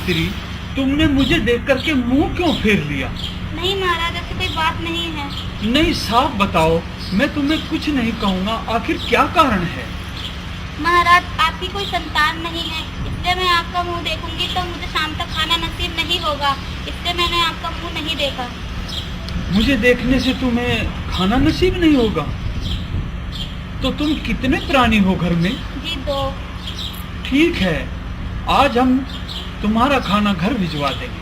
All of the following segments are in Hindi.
स्त्री, तुमने मुझे देख करके मुंह क्यों फेर लिया? नहीं महाराज, ऐसी कोई बात नहीं है। नहीं, साफ बताओ, मैं तुम्हें कुछ नहीं कहूँगा, आखिर क्या कारण है? महाराज, आपकी कोई संतान नहीं है, इसलिए मैं आपका मुंह देखूंगी तो मुझे शाम तक खाना नसीब नहीं होगा, इसलिए मैंने आपका मुंह नहीं देखा। मुझे देखने से तुम्हें खाना नसीब नहीं होगा? तो तुम कितने प्राणी हो घर में? जी 2। ठीक है, आज हम तुम्हारा खाना घर भिजवा देंगे।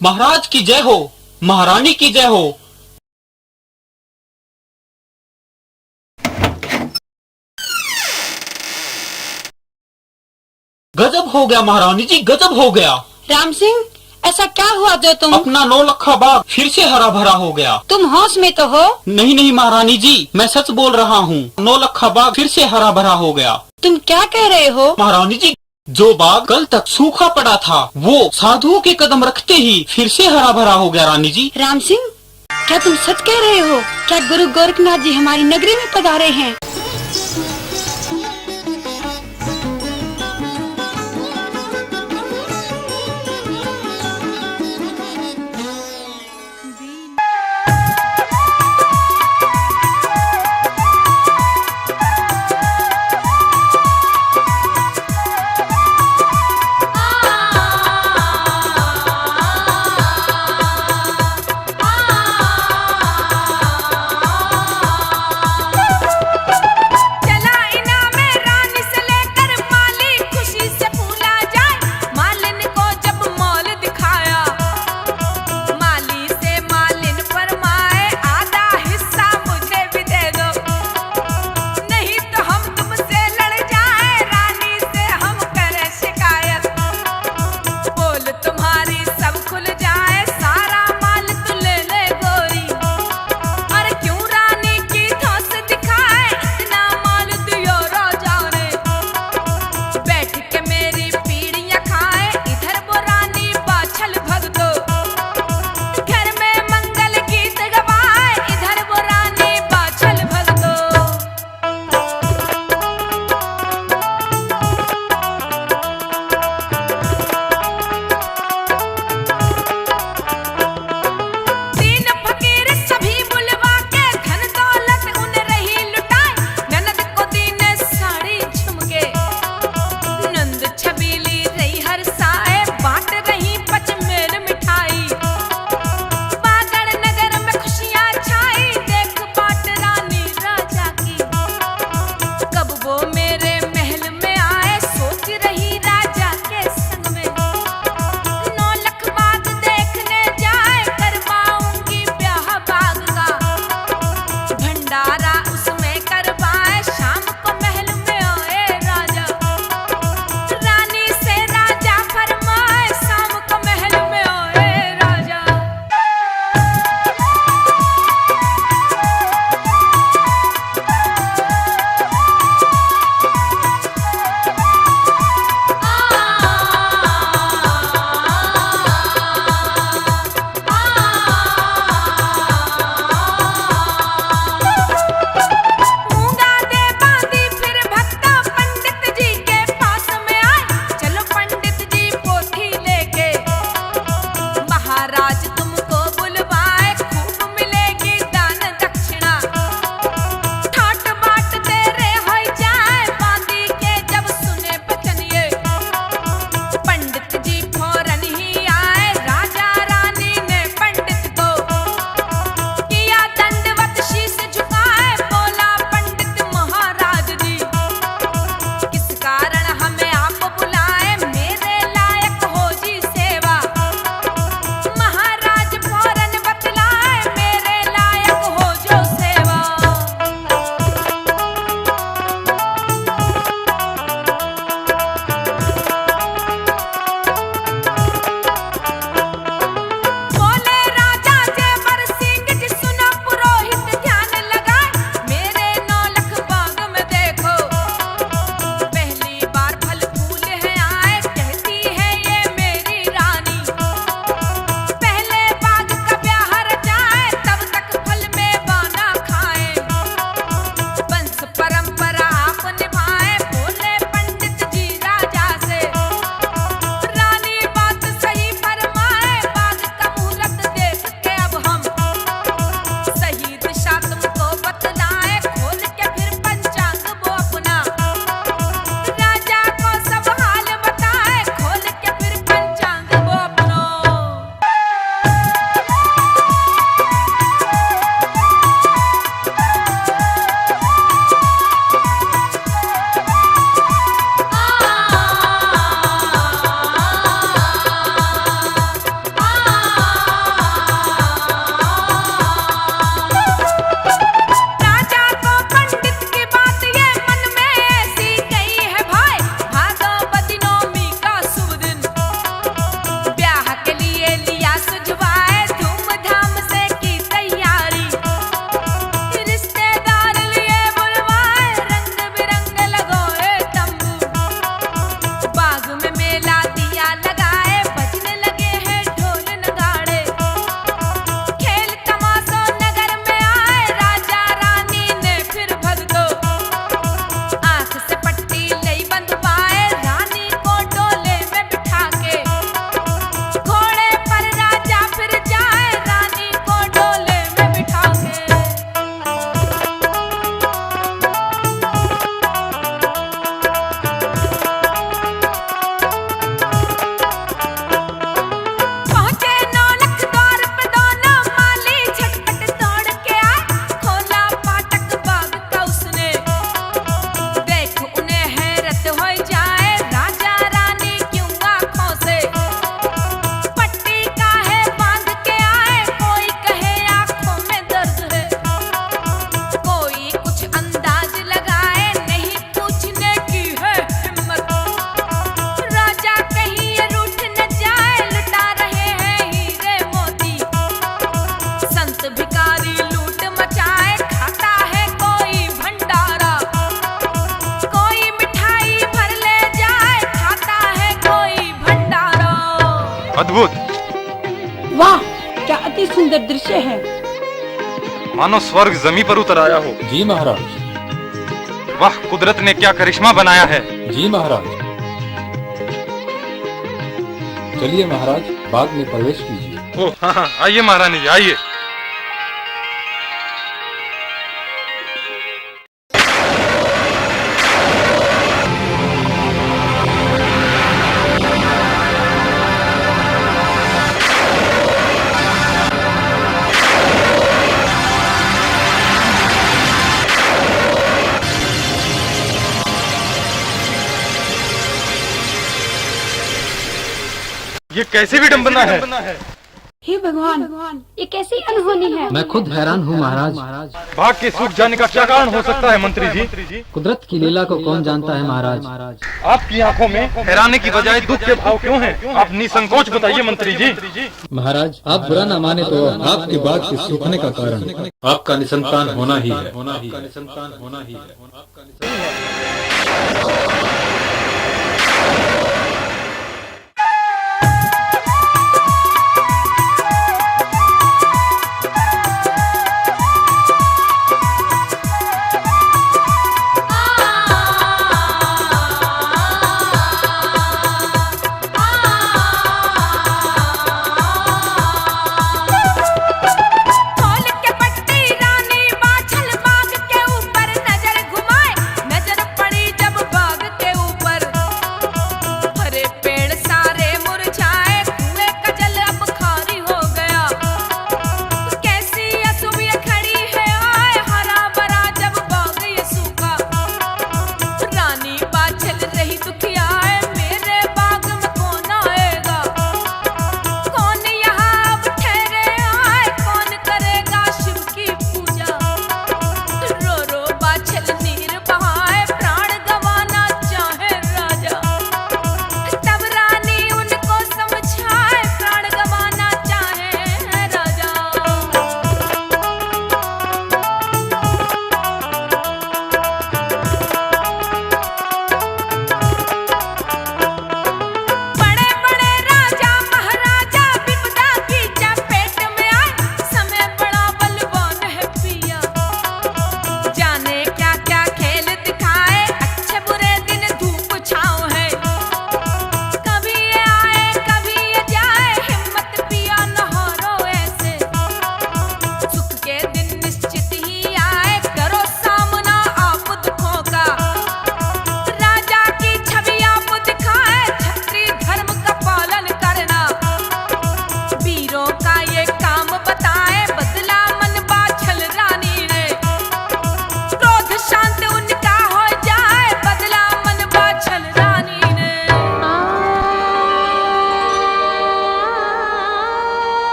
महाराज की जय हो, महारानी की जय हो। गजब हो गया महारानी जी, गजब हो गया। राम सिंह, ऐसा क्या हुआ जो तुम अपना 9 लखा बाग फिर से हरा भरा हो गया। तुम होश में तो हो? नहीं नहीं महारानी जी, मैं सच बोल रहा हूँ। 9 लखा बाग फिर से हरा भरा हो गया। तुम क्या कह रहे हो? महारानी जी, जो बाग कल तक सूखा पड़ा था वो साधुओं के कदम रखते ही फिर से हरा भरा हो गया। रानी जी। राम सिंह, क्या तुम सच कह रहे हो? क्या गुरु गोरखनाथ जी हमारी नगरी में पधारे हैं? अद्भुत, वाह क्या अति सुंदर दृश्य है। मानो स्वर्ग जमीन पर उतर आया हो। जी महाराज। वाह, कुदरत ने क्या करिश्मा बनाया है। जी महाराज। चलिए महाराज, बाग में प्रवेश कीजिए। ओह हाँ हाँ, आइए महारानी जी, आइए। ये कैसे विडंबना है। हे भगवान, ये कैसी अनहोनी है। मैं खुद हैरान हूँ महाराज। भाग के सूख जाने का क्या कारण हो सकता है मंत्री जी? कुदरत की लीला को कौन जानता है महाराज। आपकी आंखों में हैरानी की बजाय दुख के भाव क्यों हैं? आप निसंकोच बताइए मंत्री जी। महाराज, आप बुरा न माने तो आपके बाग के सूखने का कारण आपका निसंतान होना ही है।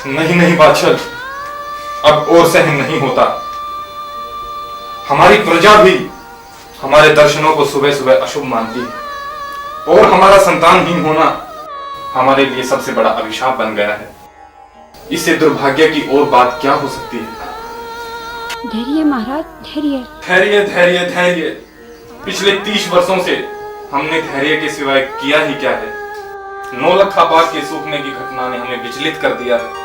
नहीं नहीं बादशाह, अब और सहन नहीं होता। हमारी प्रजा भी हमारे दर्शनों को सुबह सुबह अशुभ मानती है और हमारा संतानहीन होना हमारे लिए सबसे बड़ा अभिशाप बन गया है। इससे दुर्भाग्य की और बात क्या हो सकती है। धैर्य महाराज, धैर्य। धैर्य धैर्य धैर्य, पिछले 30 वर्षों से हमने धैर्य के सिवाय किया ही क्या है। नौलखा बाग के सूखने की घटना ने हमें विचलित कर दिया है।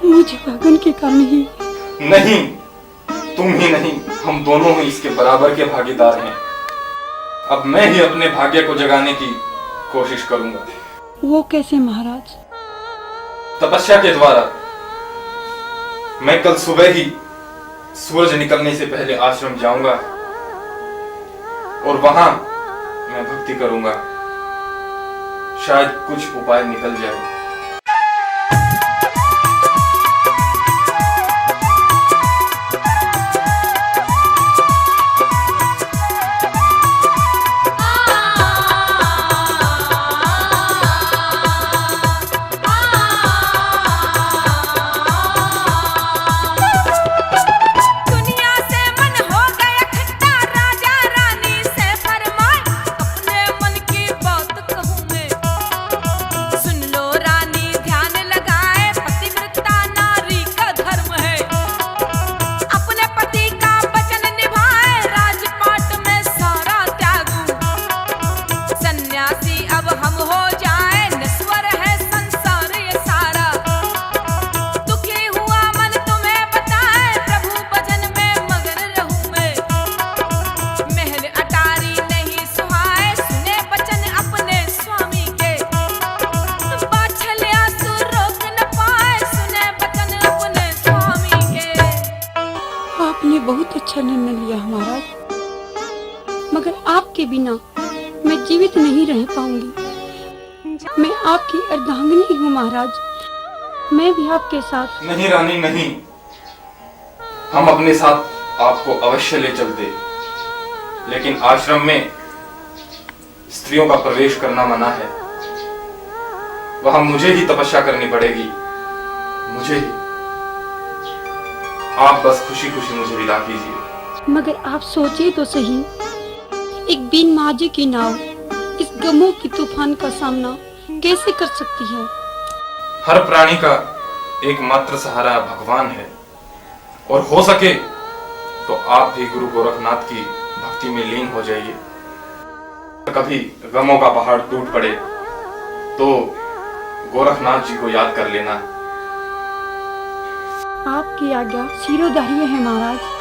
मुझे पागल के कारण ही। नहीं, तुम ही नहीं, हम दोनों ही इसके बराबर के भागीदार हैं। अब मैं ही अपने भाग्य को जगाने की कोशिश करूंगा। वो कैसे महाराज? तपस्या के द्वारा। मैं कल सुबह ही सूरज निकलने से पहले आश्रम जाऊंगा और वहां मैं भक्ति करूंगा। शायद कुछ उपाय निकल जाए। सुन लो बहुत अच्छा निर्णय लिया महाराज, मगर आपके बिना मैं जीवित नहीं रह पाऊंगी। मैं आपकी अर्धांगिनी हूँ महाराज, मैं भी आपके साथ। नहीं रानी नहीं, हम अपने साथ आपको अवश्य ले चलते, लेकिन आश्रम में स्त्रियों का प्रवेश करना मना है। वहां मुझे ही तपस्या करनी पड़ेगी, मुझे ही। आप बस खुशी खुशी मुझे विदा कीजिए। मगर आप सोचिए तो सही, एक बिन माजे की नाव इस गमों की तूफान का सामना कैसे कर सकती है? हर प्राणी का एकमात्र सहारा भगवान है, और हो सके तो आप भी गुरु गोरखनाथ की भक्ति में लीन हो जाइए। कभी गमों का पहाड़ टूट पड़े तो गोरखनाथ जी को याद कर लेना। आपकी आज्ञा शिरोधार्य है महाराज।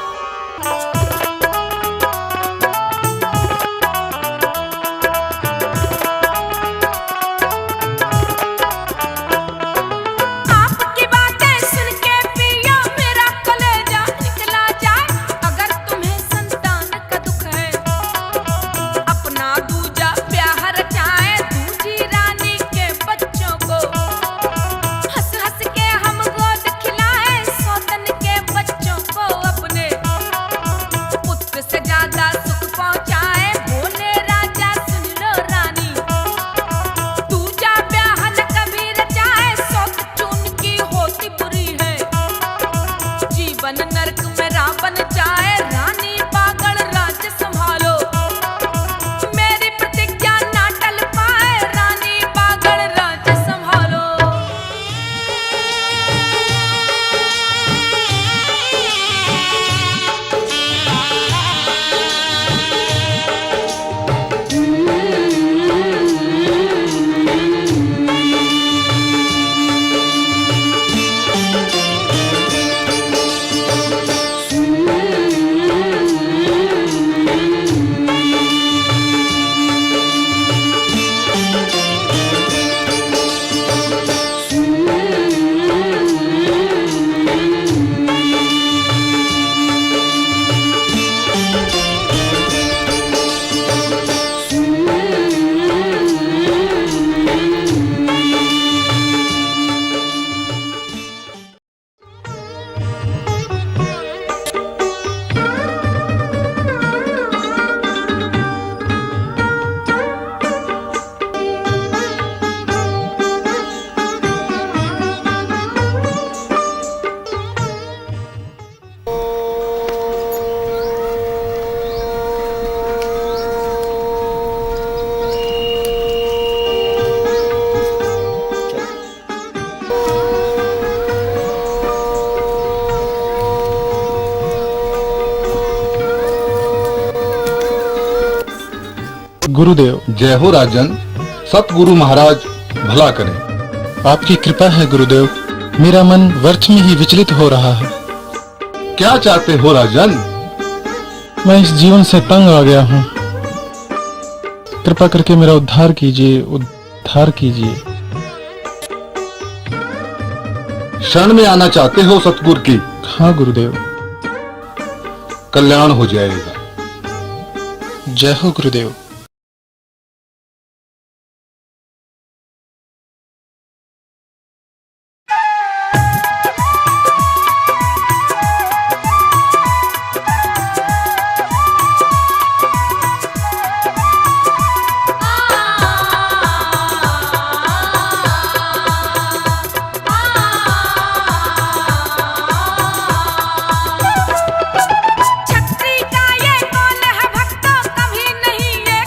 गुरुदेव। जय हो राजन, सतगुरु महाराज भला करें। आपकी कृपा है गुरुदेव, मेरा मन व्यर्थ में ही विचलित हो रहा है। क्या चाहते हो राजन? मैं इस जीवन से तंग आ गया हूँ, कृपा करके मेरा उद्धार कीजिए, उद्धार कीजिए। शरण में आना चाहते हो सतगुरु की? हाँ गुरुदेव। कल्याण हो जाएगा। जय हो गुरुदेव। छत्री का ये कौन है भक्तों, कभी नहीं ये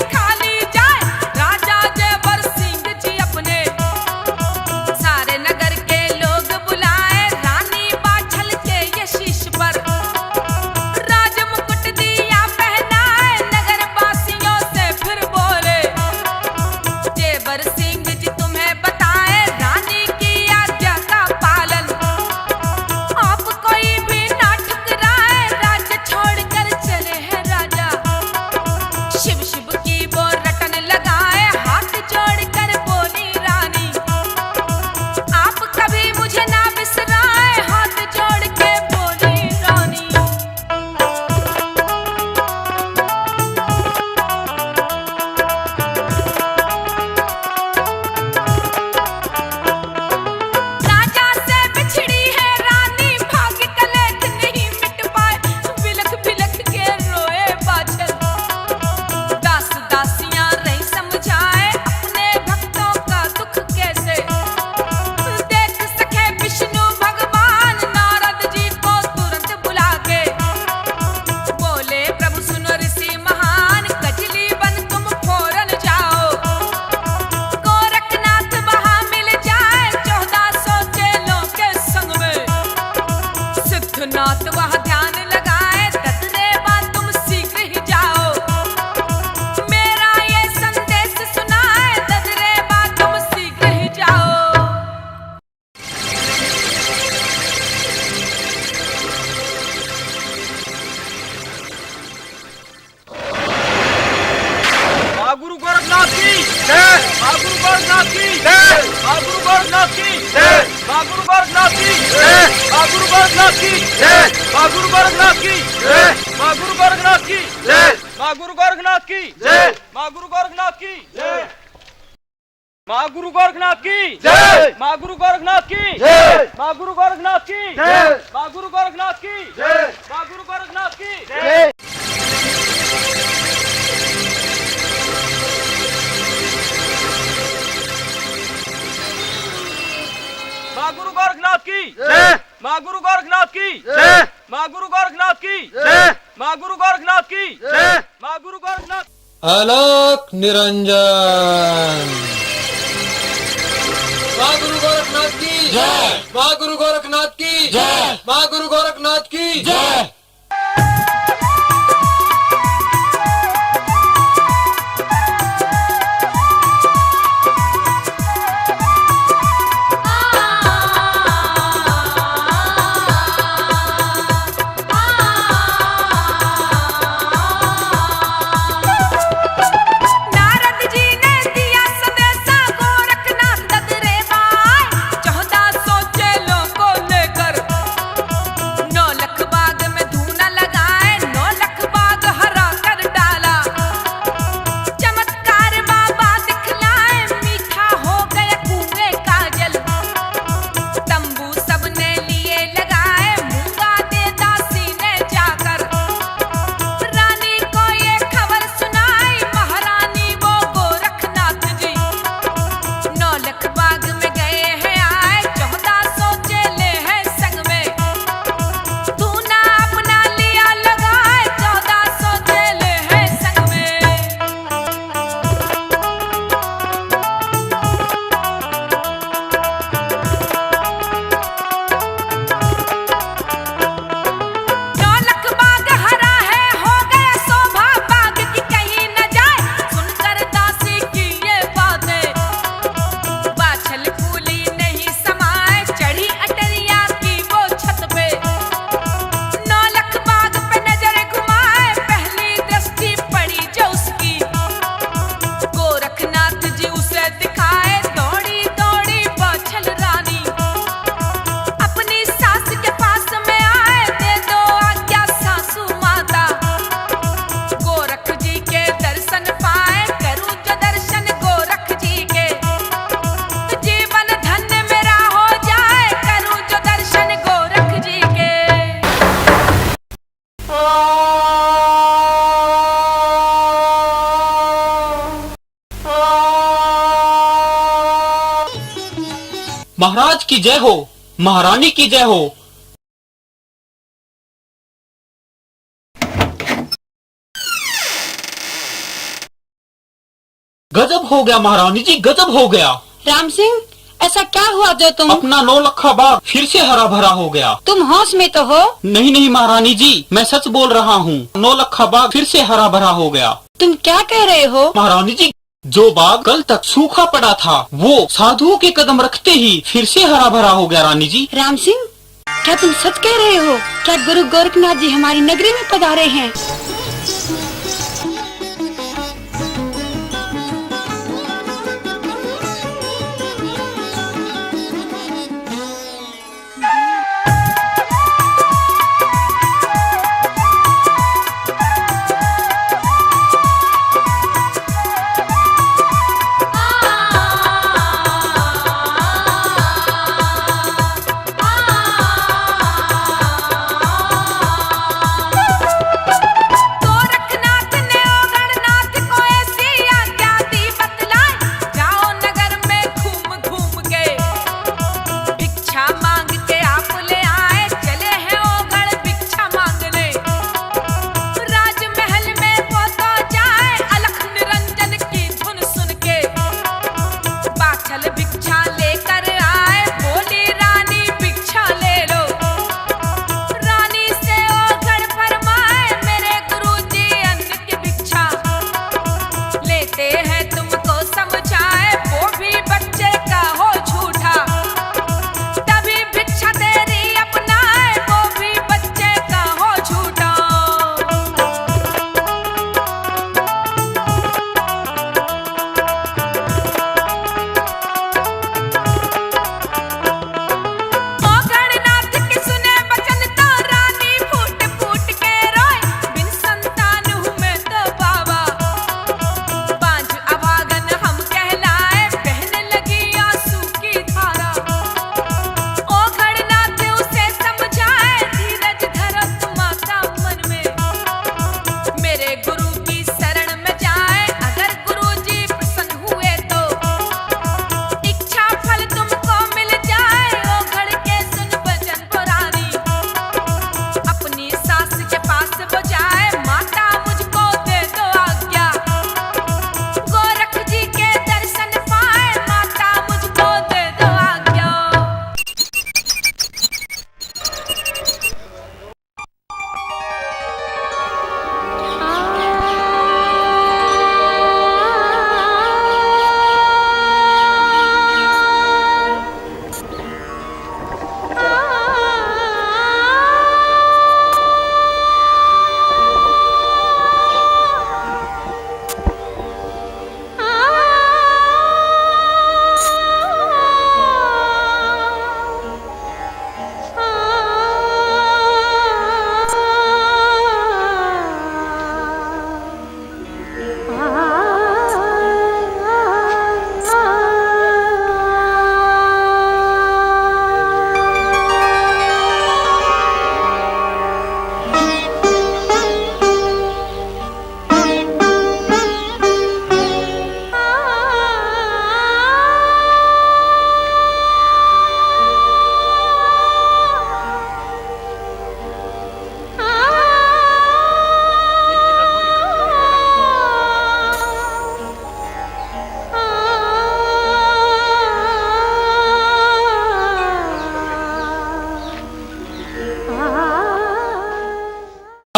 नाथ वह ध्यान लगाए, ततरे बाद तुम शीघ्र ही जाओ। मेरा ये संदेश सुनाए, ततरे बाद तुम शीघ्र ही जाओ। गुरु गोरखनाथ की जय, गुरु गोरखनाथ की जय, गुरु गोरखनाथ की जय, गुरु गोरखनाथ की जय, गुरु गोरखनाथ की जय, गुरु गोरखनाथ की जय, गुरु गोरखनाथ की जय, गुरु गोरखनाथ की जय, गुरु गोरखनाथ की जय, गुरु गोरखनाथ की जय, गुरु गोरखनाथ की जय, गुरु गोरखनाथ की जय, गुरु गोरखनाथ की जय, गुरु गोरखनाथ की जय। गुरु गोरखनाथ की जय, गुरु गोरखनाथ की जय, गुरु गोरखनाथ की जय, गुरु गोरखनाथ की जय, गुरु गोरखनाथ। अलख निरंजन। माँ गुरु गोरखनाथ की जय, माँ गुरु गोरखनाथ की जय, माँ गुरु गोरखनाथ की जय। महाराज की जय हो, महारानी की जय हो। गजब हो गया महारानी जी, गजब हो गया। राम सिंह, ऐसा क्या हुआ जो तुम? अपना 9 लखा बाग फिर से हरा भरा हो गया। तुम होश में तो हो? नहीं नहीं महारानी जी, मैं सच बोल रहा हूँ। 9 लखा बाग फिर से हरा भरा हो गया। तुम क्या कह रहे हो? महारानी जी, जो बाग कल तक सूखा पड़ा था वो साधुओं के कदम रखते ही फिर से हरा भरा हो गया। रानी जी। राम सिंह, क्या तुम सच कह रहे हो? क्या गुरु गोरखनाथ जी हमारी नगरी में पधारे हैं? गोरखनाथ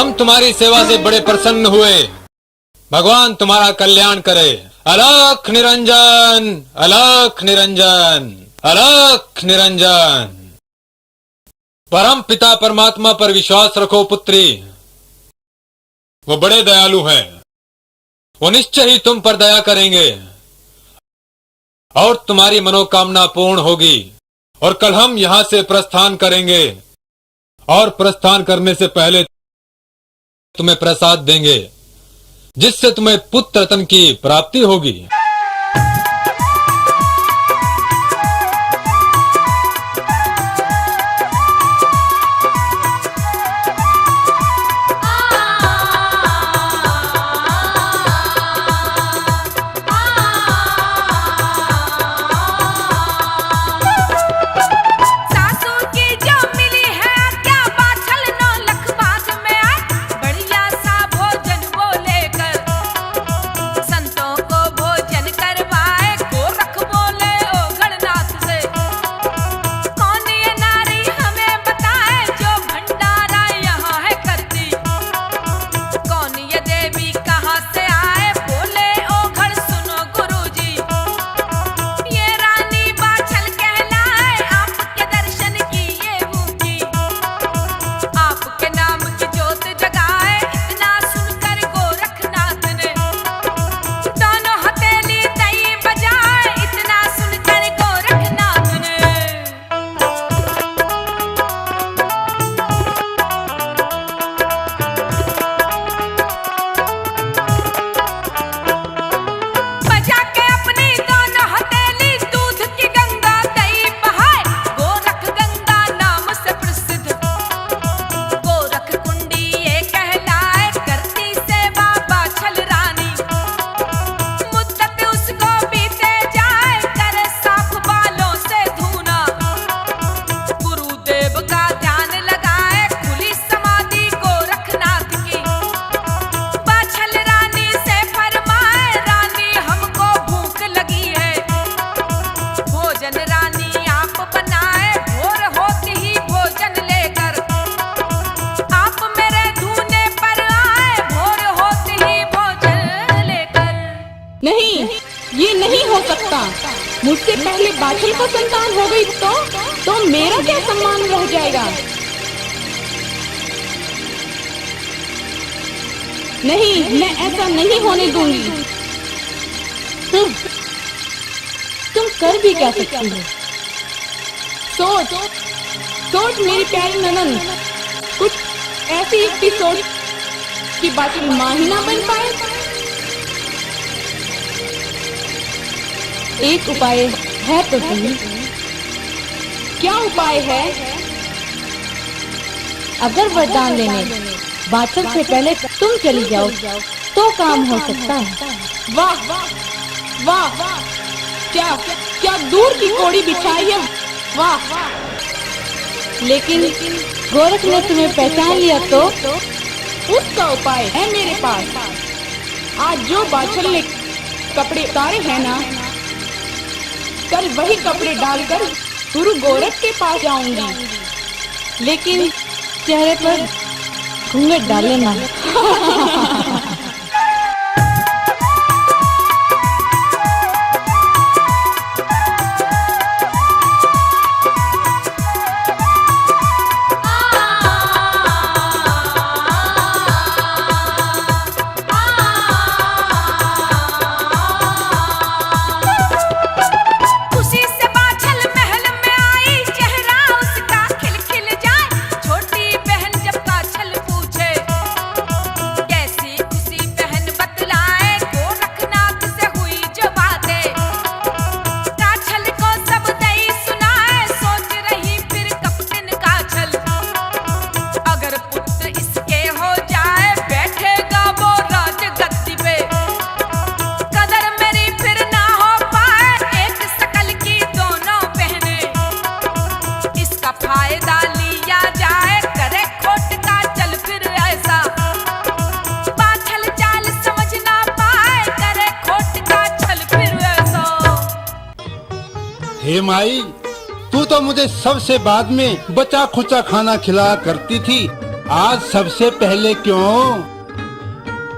हम तुम्हारी सेवा से बड़े प्रसन्न हुए। भगवान तुम्हारा कल्याण करे। अलख निरंजन, अलख निरंजन, अलख निरंजन। परम पिता परमात्मा पर विश्वास रखो पुत्री, वो बड़े दयालु हैं। वो निश्चय ही तुम पर दया करेंगे और तुम्हारी मनोकामना पूर्ण होगी। और कल हम यहां से प्रस्थान करेंगे और प्रस्थान करने से पहले तुम्हें प्रसाद देंगे, जिससे तुम्हें पुत्र रत्न की प्राप्ति होगी। मुझसे पहले बाछल को संतान हो गई तो मेरा क्या सम्मान रह जाएगा? नहीं, मैं ऐसा नहीं होने दूंगी। तुम कर भी क्या सकती हो? सोच मेरी प्यारी ननन, कुछ ऐसी युक्ति सोच कि बाछल मां ही ना बन पाए। एक उपाय है तो सही। क्या उपाय है? अगर वरदान लेने बाछल से पहले तुम चली जाओ तो काम हो सकता है। वाह वाह, क्या दूर की कोड़ी बिछाई है। वाह, लेकिन गोरख ने तुम्हें पहचान लिया तो उसका उपाय है मेरे पास। आज जो बाछल ने कपड़े उतारे हैं ना, कल वही कपड़े डालकर गुरु गोरख के पास जाऊंगी, लेकिन चेहरे पर घूंघट डाले ना। हे माई, तू तो मुझे सबसे बाद में बचा खुचा खाना खिलाया करती थी। आज सबसे पहले क्यों?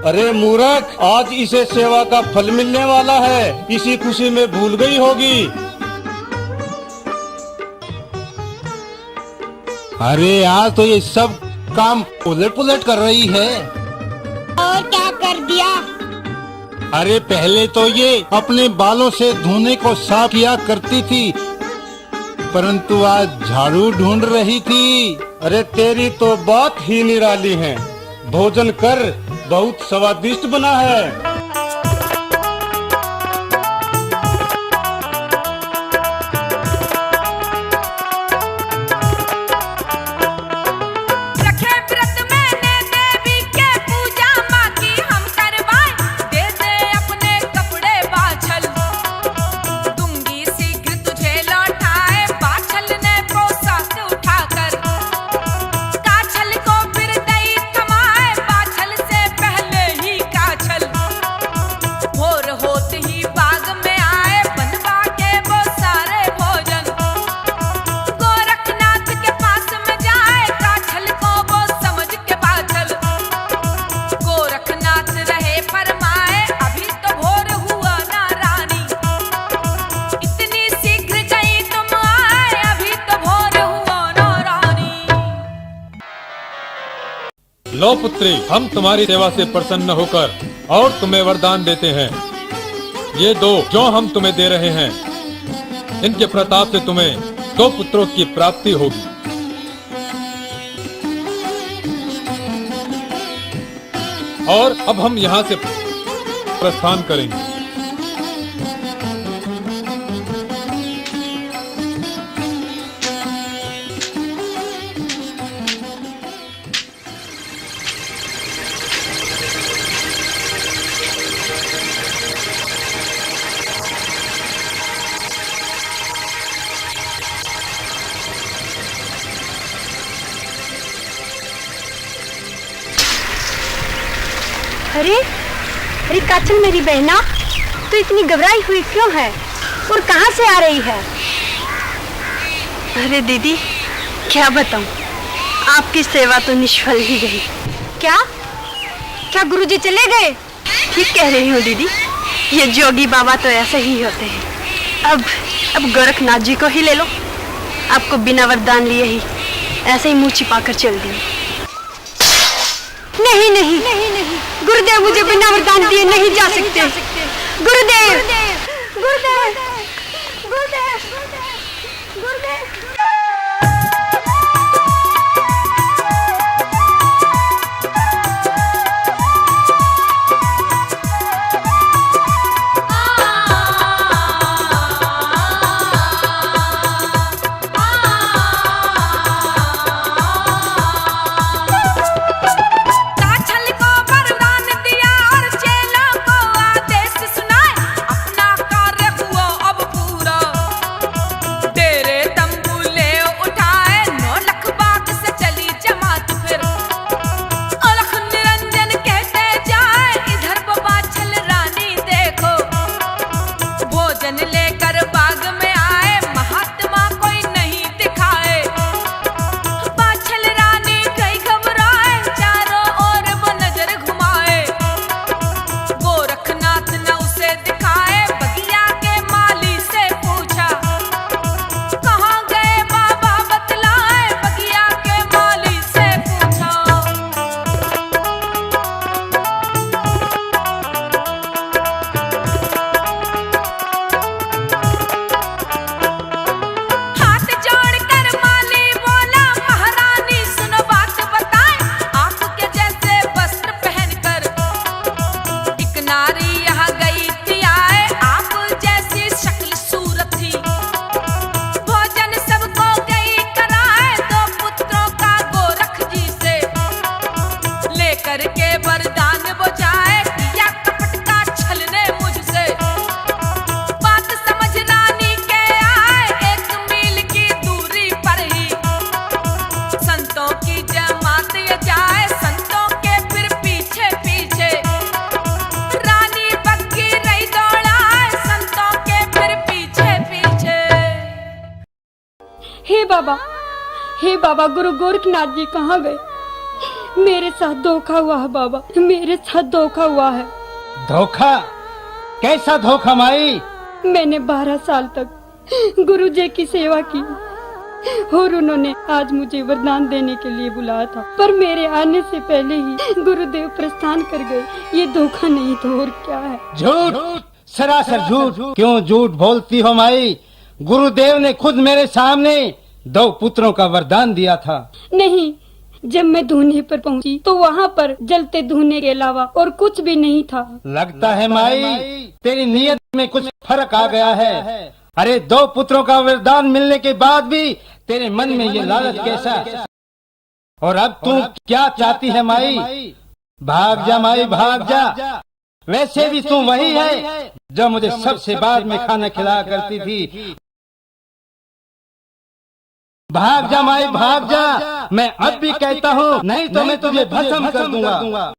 अरे मूर्ख, आज इसे सेवा का फल मिलने वाला है, इसी खुशी में भूल गई होगी। अरे आज तो ये सब काम उलट पुलट कर रही है। और क्या कर दिया? अरे पहले तो ये अपने बालों से धोने को साफ किया करती थी, परंतु आज झाड़ू ढूंढ रही थी। अरे तेरी तो बात ही निराली है। भोजन कर, बहुत स्वादिष्ट बना है। लो पुत्री, हम तुम्हारी सेवा से प्रसन्न होकर और तुम्हें वरदान देते हैं। ये दो जो हम तुम्हें दे रहे हैं, इनके प्रताप से तुम्हें 2 पुत्रों की प्राप्ति होगी। और अब हम यहाँ से प्रस्थान करेंगे। अरे अरे काचल मेरी बहना, तू इतनी घबराई हुई क्यों है और कहाँ से आ रही है? अरे दीदी, क्या बताऊं, आपकी सेवा तो निष्फल ही गई। क्या क्या गुरुजी चले गए? ठीक कह रही हूँ दीदी, ये जोगी बाबा तो ऐसे ही होते हैं। अब गोरखनाथ जी को ही ले लो, आपको बिना वरदान लिए ही ऐसे ही मुंह छिपाकर चल दी। नहीं नहीं नहीं नहीं, गुरुदेव मुझे बिना वरदान दिए नहीं जा सकते। गुरुदेव गुरुदेव गुरुदेव गुरुदेव। हे बाबा गुरु गोरखनाथ जी कहाँ गए? मेरे साथ धोखा हुआ है बाबा, मेरे साथ धोखा हुआ है। धोखा? कैसा धोखा माई? मैंने 12 साल तक गुरुजी की सेवा की और उन्होंने आज मुझे वरदान देने के लिए बुलाया था, पर मेरे आने से पहले ही गुरुदेव प्रस्थान कर गए। ये धोखा नहीं तो और क्या है? झूठ, सरासर झूठ। क्यों झूठ बोलती हो माई? गुरुदेव ने खुद मेरे सामने 2 पुत्रों का वरदान दिया था। नहीं, जब मैं धूने पर पहुंची तो वहाँ पर जलते धूने के अलावा और कुछ भी नहीं था। लगता है माई तेरी नीयत में कुछ फर्क आ गया है। अरे 2 पुत्रों का वरदान मिलने के बाद भी तेरे मन में ये लालच कैसा? और अब तू क्या चाहती है माई? भाग जा माई, भाग जा। वैसे भी तू वही है जो मुझे सबसे बाद में खाना खिलाया करती थी। भाग जा माई, भाग जा। मैं अब भी कहता हूँ, नहीं तो मैं तुझे भस्म कर दूंगा।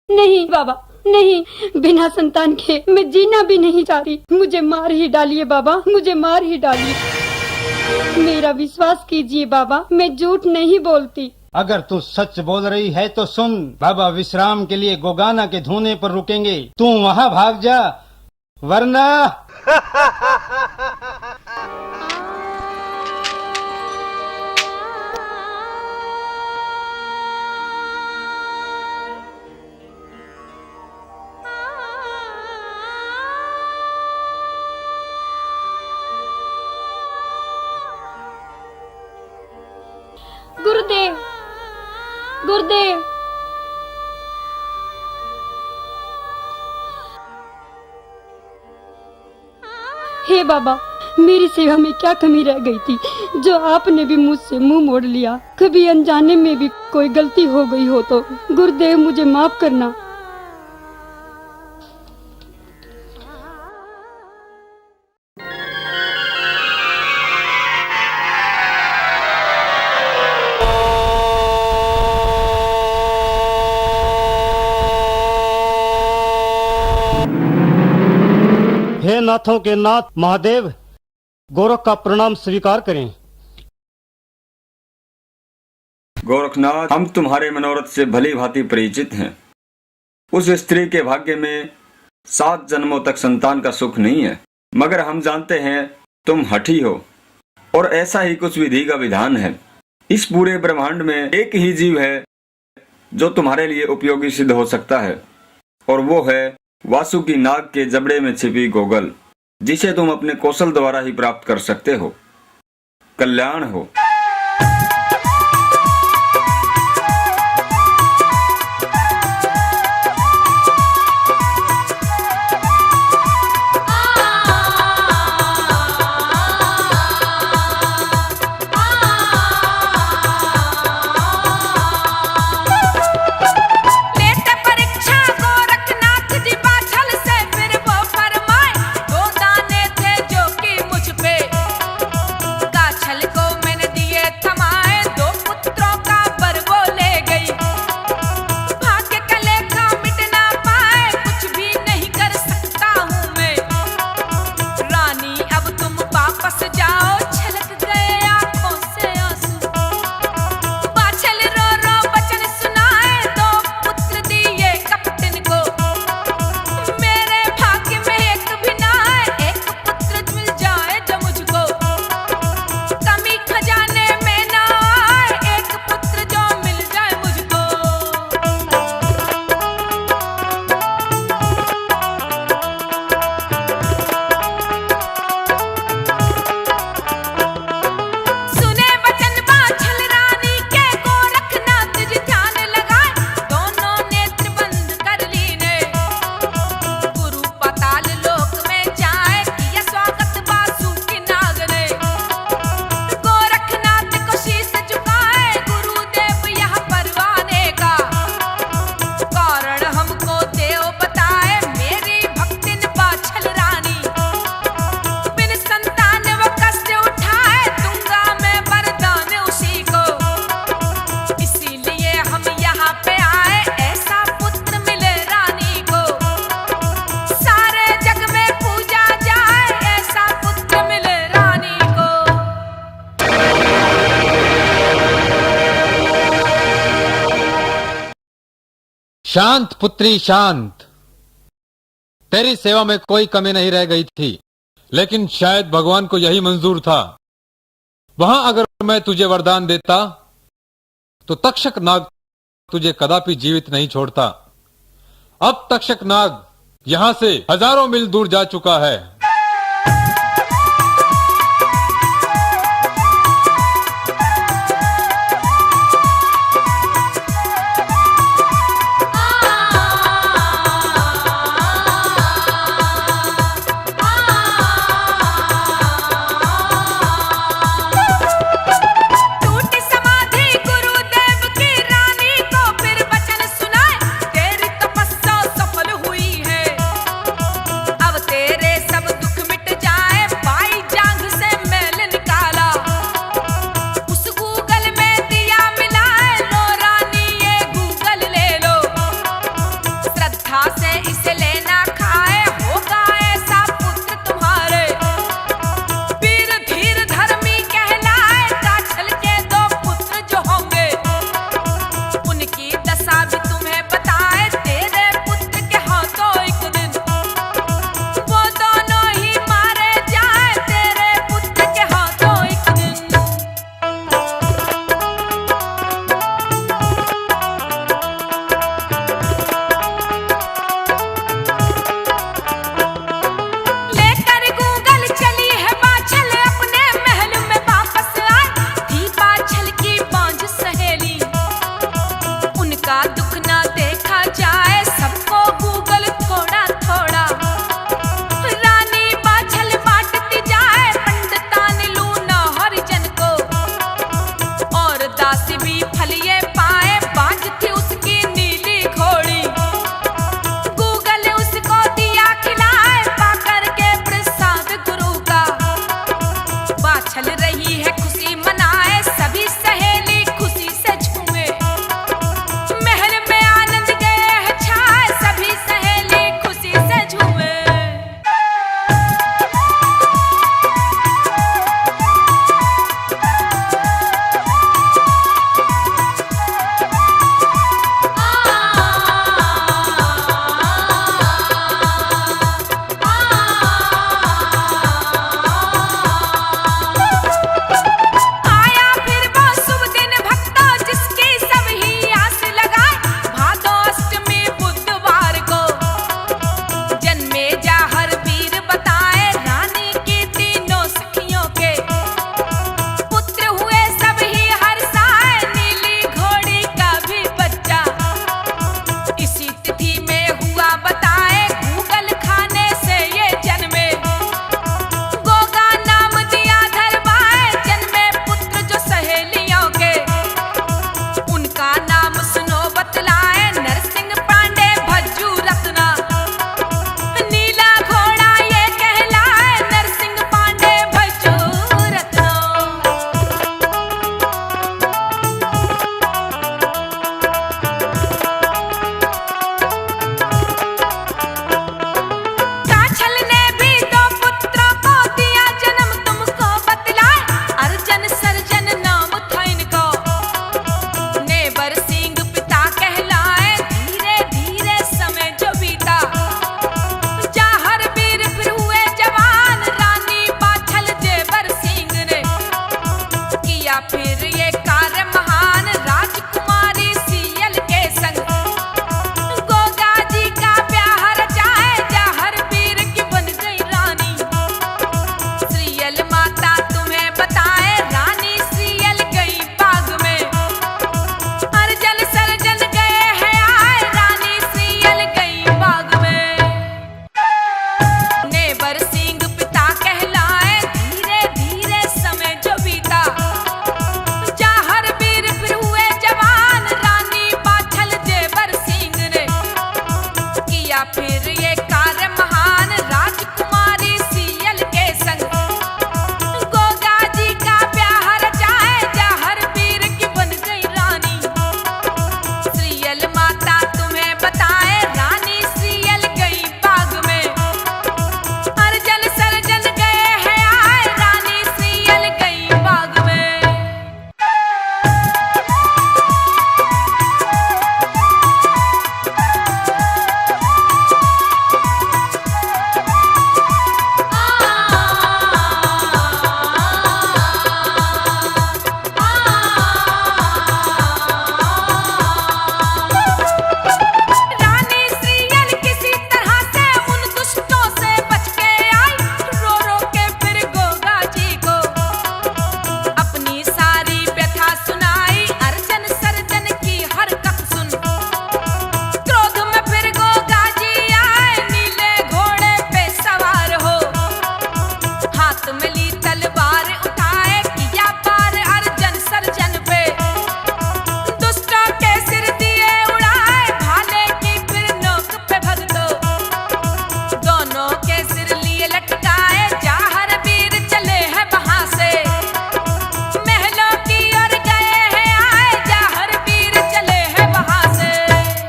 नहीं बाबा, नहीं, बिना संतान के मैं जीना भी नहीं चाहती। मुझे मार ही डालिए बाबा, मुझे मार ही डालिए। मेरा विश्वास कीजिए बाबा, मैं झूठ नहीं बोलती। अगर तू सच बोल रही है तो सुन, बाबा विश्राम के लिए गोगाना के धूने पर रुकेंगे, तू वहाँ भाग जा, वरना गुरुदेव, गुरुदेव, हे बाबा, मेरी सेवा में क्या कमी रह गई थी जो आपने भी मुझसे मुंह मोड़ लिया? कभी अनजाने में भी कोई गलती हो गई हो तो गुरुदेव मुझे माफ करना। हे नाथों के नाथ महादेव, गोरख का प्रणाम स्वीकार करें। गोरखनाथ, हम तुम्हारे मनोरथ से भली भांति परिचित हैं। उस स्त्री के भाग्य में 7 जन्मों तक संतान का सुख नहीं है, मगर हम जानते हैं तुम हठी हो और ऐसा ही कुछ विधि का विधान है। इस पूरे ब्रह्मांड में एक ही जीव है जो तुम्हारे लिए उपयोगी सिद्ध हो सकता है, और वो है वासुकी नाग के जबड़े में छिपी गोगल, जिसे तुम अपने कौशल द्वारा ही प्राप्त कर सकते हो। कल्याण हो। को मैंने दी शांत पुत्री शांत, तेरी सेवा में कोई कमी नहीं रह गई थी, लेकिन शायद भगवान को यही मंजूर था। वहां अगर मैं तुझे वरदान देता तो तक्षक नाग तुझे कदापि जीवित नहीं छोड़ता। अब तक्षक नाग यहां से हजारों मील दूर जा चुका है। सब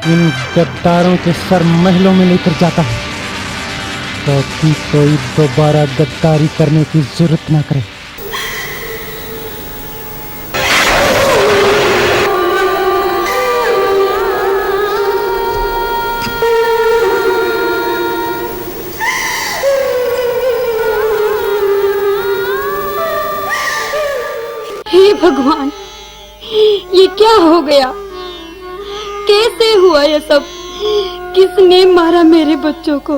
इन गद्दारों के सर महलों में लेकर जाता हूँ ताकि कोई दोबारा गद्दारी करने की जरूरत ना करे। हे भगवान, ये क्या हो गया? कैसे हुआ ये सब? किसने मारा मेरे बच्चों को?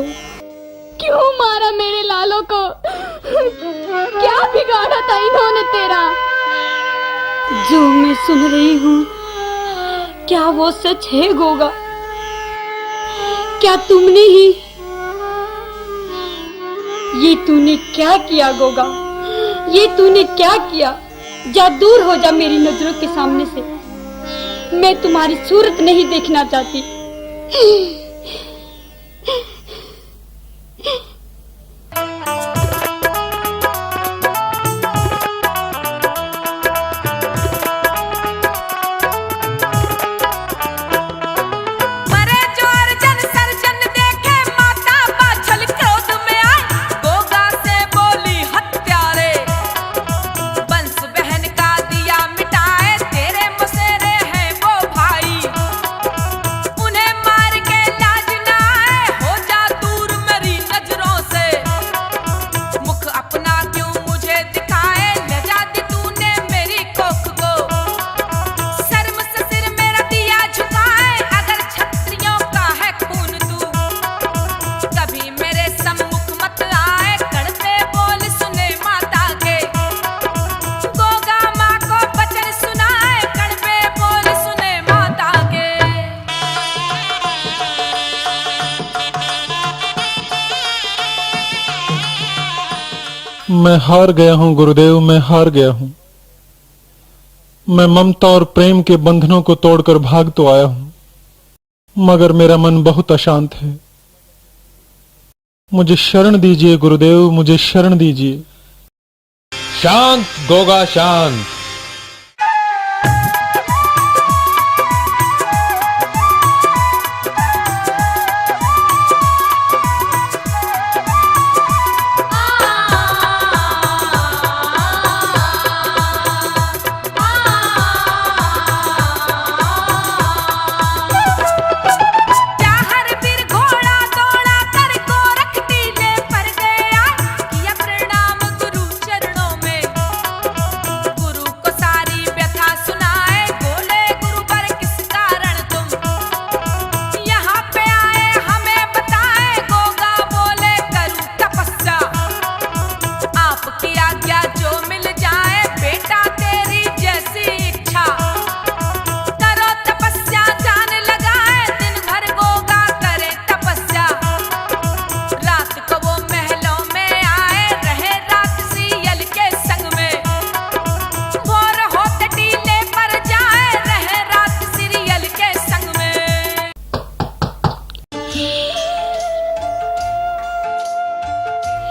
क्यों मारा मेरे लालों को? क्या बिगाड़ा था इन्होंने तेरा? जो मैं सुन रही हूँ, क्या वो सच है गोगा? क्या तुमने ही? ये तूने क्या किया गोगा? ये तूने क्या किया? जा दूर हो जा मेरी नजरों के सामने से। मैं तुम्हारी सूरत नहीं देखना चाहती। मैं हार गया हूं गुरुदेव, मैं हार गया हूं। मैं ममता और प्रेम के बंधनों को तोड़कर भाग तो आया हूं, मगर मेरा मन बहुत अशांत है। मुझे शरण दीजिए गुरुदेव, मुझे शरण दीजिए। शांत गोगा शांत।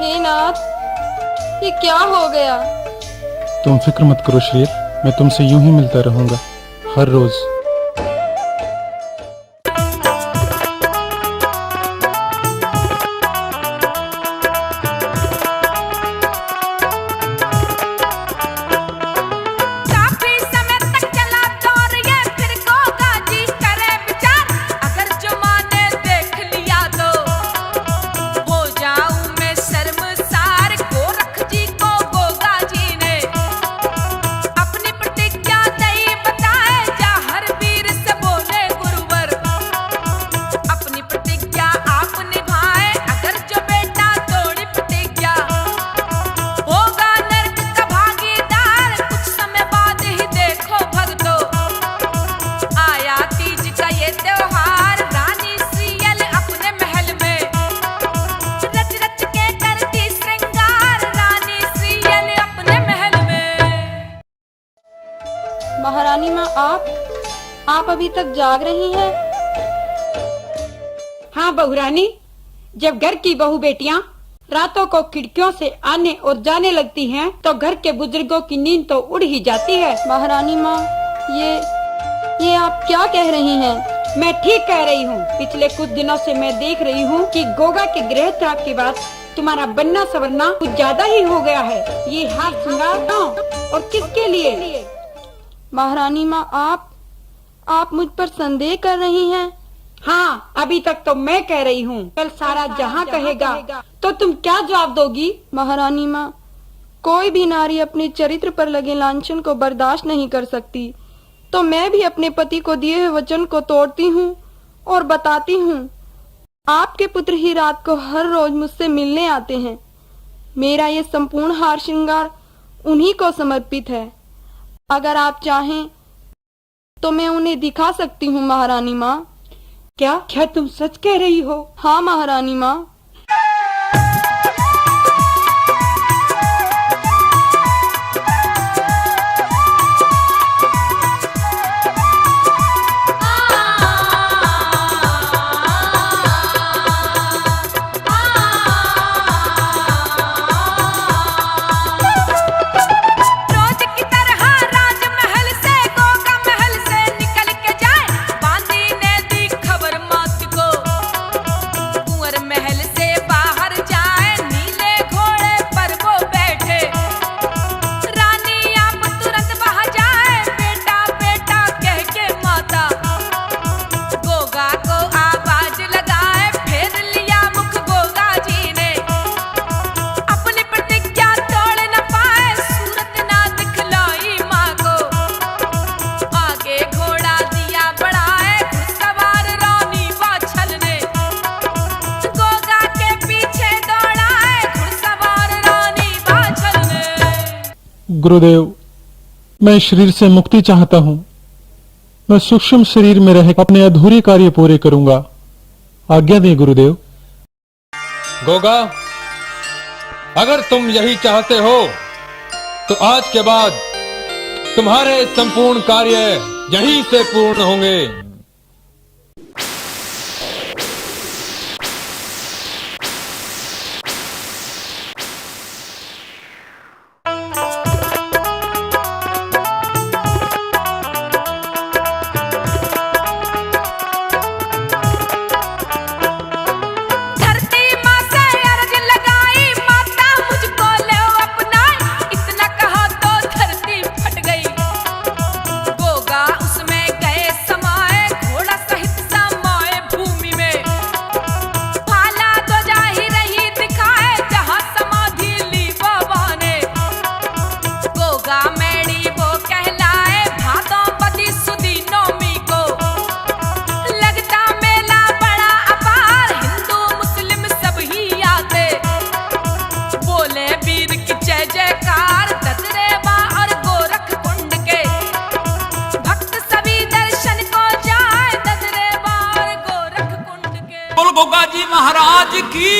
हे नाथ, ये क्या हो गया? तुम फिक्र मत करो श्री, मैं तुमसे यूं ही मिलता रहूंगा हर रोज। महारानी माँ, आप अभी तक जाग रही हैं? हाँ बहुरानी, जब घर की बहू बेटियाँ रातों को खिड़कियों से आने और जाने लगती हैं, तो घर के बुजुर्गों की नींद तो उड़ ही जाती है। महारानी माँ, ये आप क्या कह रही हैं? मैं ठीक कह रही हूँ। पिछले कुछ दिनों से मैं देख रही हूँ कि गोगा के गृह त्याग के बाद तुम्हारा बनना सवरना कुछ ज्यादा ही हो गया है। ये हार श्रृंगार क्यों और किसके लिए? महारानी माँ, आप मुझ पर संदेह कर रही हैं? हाँ, अभी तक तो मैं कह रही हूँ, कल सारा जहाँ कहेगा तो तुम क्या जवाब दोगी? महारानी माँ, कोई भी नारी अपने चरित्र पर लगे लांछन को बर्दाश्त नहीं कर सकती, तो मैं भी अपने पति को दिए हुए वचन को तोड़ती हूँ और बताती हूँ। आपके पुत्र ही रात को हर रोज मुझसे मिलने आते हैं। मेरा ये संपूर्ण हार श्रृंगार उन्हीं को समर्पित है। अगर आप चाहें तो मैं उन्हें दिखा सकती हूँ महारानी माँ। क्या तुम सच कह रही हो? हाँ महारानी माँ। गुरुदेव, मैं शरीर से मुक्ति चाहता हूँ। मैं सूक्ष्म शरीर में रह अपने अधूरे कार्य पूरे करूंगा। आज्ञा दें गुरुदेव। गोगा, अगर तुम यही चाहते हो तो आज के बाद तुम्हारे संपूर्ण कार्य यहीं से पूर्ण होंगे। गोगा जी महाराज की